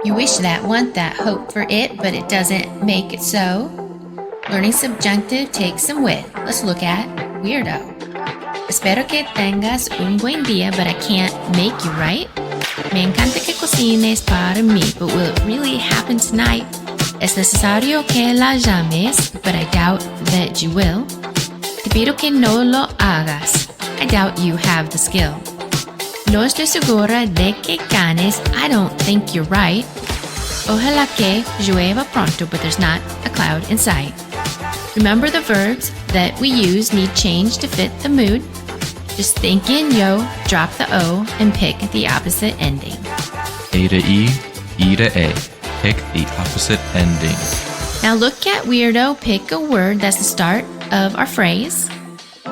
You wish that, want that, hope for it, but it doesn't make it so. Learning subjunctive takes some wit. Let's look at weirdo. Espero que tengas un buen día, but I can't make you right. Me encanta que cocines para mí, but will it really happen tonight? Es necesario que la llames, but I doubt that you will. Te pido que no lo hagas. I doubt you have the skill. No estoy segura de que ganes. I don't think you're right. Ojalá que llueva pronto, but there's not a cloud in sight. Remember the verbs that we use need change to fit the mood. Just think in yo, drop the O, and pick the opposite ending. A to E to A. Pick the opposite ending. Now look at weirdo, pick a word that's the start of our phrase.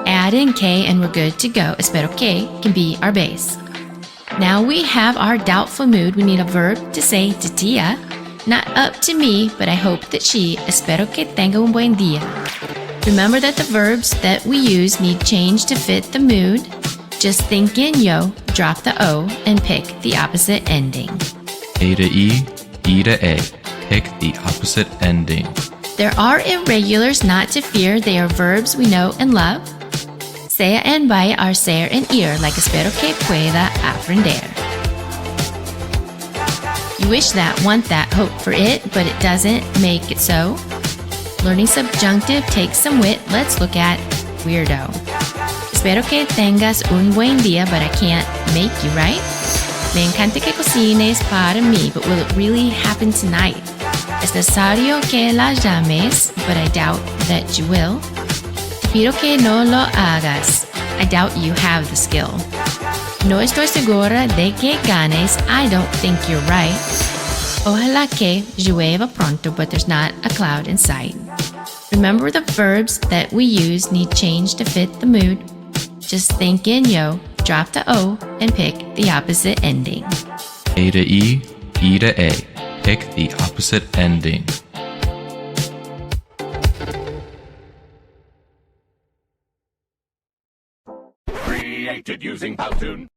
Add in K and we're good to go. Espero que can be our base. Now we have our doubtful mood. We need a verb to say to Tia. Not up to me, but I hope that she. Espero que tenga un buen día. Remember that the verbs that we use need change to fit the mood. Just think in yo, drop the O, and pick the opposite ending. A to E to A. Pick the opposite ending. There are irregulars not to fear. They are verbs we know and love. Sea and vaya are ser and ir, like espero que pueda aprender. You wish that, want that, hope for it, but it doesn't make it so. Learning subjunctive takes some wit. Let's look at weirdo. Espero que tengas un buen día, but I can't make you right. Me encanta que cocines para mí, but will it really happen tonight? Es necesario que la llames, but I doubt that you will. Te pido que no lo hagas. I doubt you have the skill. No estoy segura de que ganes. I don't think you're right. Ojalá que llueva pronto, but there's not a cloud in sight. Remember the verbs that we use need change to fit the mood. Just think in yo, drop the O, and pick the opposite ending. A to E to A. Pick the opposite ending. Created using Powtoon.